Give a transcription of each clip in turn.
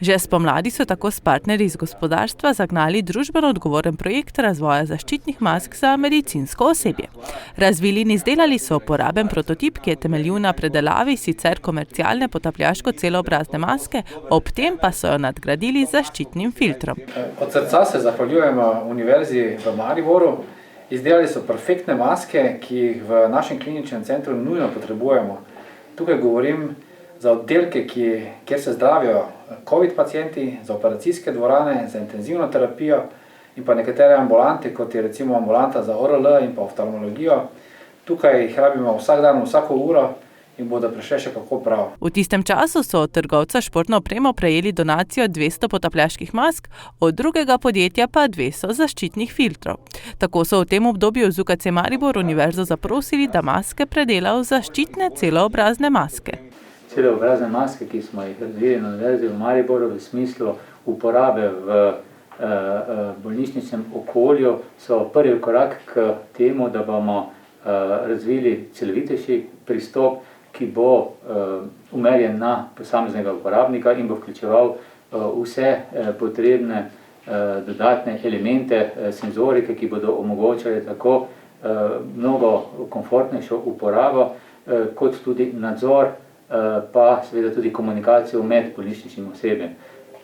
Že spomladi so tako s partnerji iz gospodarstva zagnali družbeno odgovoren projekt razvoja zaščitnih mask za medicinsko osebje. Razvili in izdelali so uporaben prototip, ki je temeljil na predelavi sicer komercialne potapljaško celoobrazne maske, ob tem pa so jo nadgradili z zaščitnim filtrom. Od srca se zahvaljujemo Univerzi v Mariboru. Izdelali so perfektne maske, ki jih v našem kliničnem centru nujno potrebujemo. Tukaj govorim za oddelke, kjer se zdravijo COVID pacienti, za operacijske dvorane, za intenzivno terapijo in pa nekatere ambulante, kot je recimo ambulanta za ORL in pa oftalmologijo. Tukaj jih rabimo vsak dan, vsako uro in bodo prišle še kako prav. V tistem času so od trgovca športno opremo prejeli donacijo 200 potapljaških mask, od drugega podjetja pa 200 zaščitnih filtrov. Tako so v tem obdobju z UKC Maribor univerzo zaprosili, da maske predela v zaščitne celoobrazne maske. Celoobrazne maske, ki smo jih razvili na Univerzi v Mariboru v smislu uporabe v bolnišničnem okolju, so prvi korak k temu, da bomo razvili celovitejši pristop, ki bo umerjen na posameznega uporabnika in bo vključeval vse potrebne dodatne elemente senzorike, ki bodo omogočali tako mnogo komfortnejšo uporabo, kot tudi nadzor, pa seveda tudi komunikacijo med bolnišničnim osebjem.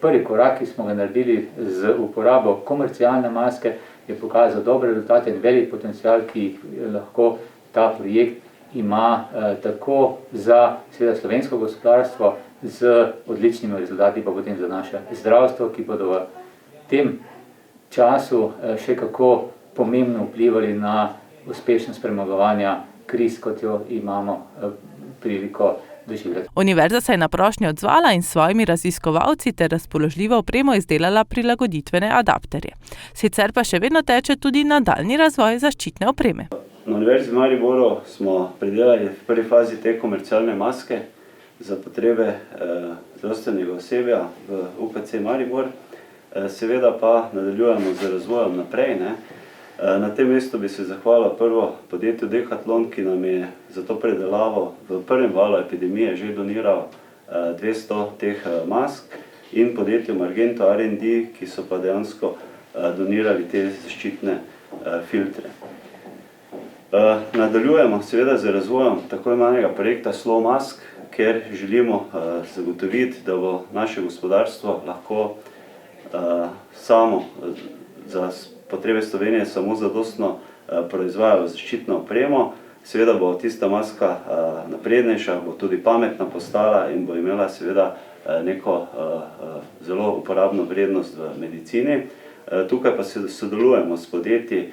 Prvi korak, ki smo ga naredili z uporabo komercialne maske, je pokazal dobre rezultate in velik potencial, ki lahko ta projekt ima tako za seveda slovensko gospodarstvo z odličnimi rezultati, pa potem za naše zdravstvo, ki bodo v tem času še kako pomembno vplivali na uspešnost premagovanja kriz, kot jo imamo priliko doživljati. Univerza se je na prošnjo odzvala in s svojimi raziskovalci ter razpoložljivo opremo izdelala prilagoditvene adapterje. Sicer pa še vedno teče tudi nadaljnji razvoj zaščitne opreme. Na Univerzi v Mariboru smo predelali v prvi fazi te komercialne maske za potrebe zdravstvenega osebja v UKC Maribor. Seveda pa nadaljujemo z razvojem naprej. Na tem mestu bi se zahvalil prvo podjetju Decathlon, ki nam je za to predelavo v prvem valu epidemije že doniral 200 teh mask, in podjetju Margento R&D, ki so pa dejansko donirali te zaščitne filtre. Nadaljujemo seveda z razvojem tako imenovanega projekta Slow Mask, ker želimo zagotoviti, da bo naše gospodarstvo lahko samo za potrebe Slovenije samo zadostno proizvajalo zaščitno opremo. Seveda bo tista maska naprednejša, bo tudi pametna postala in bo imela seveda neko zelo uporabno vrednost v medicini. Tukaj pa se sodelujemo s podjetji,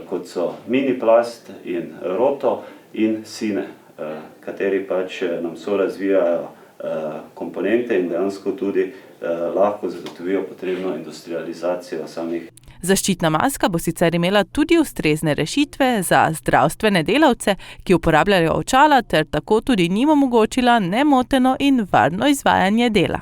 kot so Miniplast in Roto in Sine, kateri pač nam sorazvijajo komponente in dejansko tudi lahko zagotovijo potrebno industrializacijo samih. Zaščitna maska bo sicer imela tudi ustrezne rešitve za zdravstvene delavce, ki uporabljajo očala, ter tako tudi njim omogočila nemoteno in varno izvajanje dela.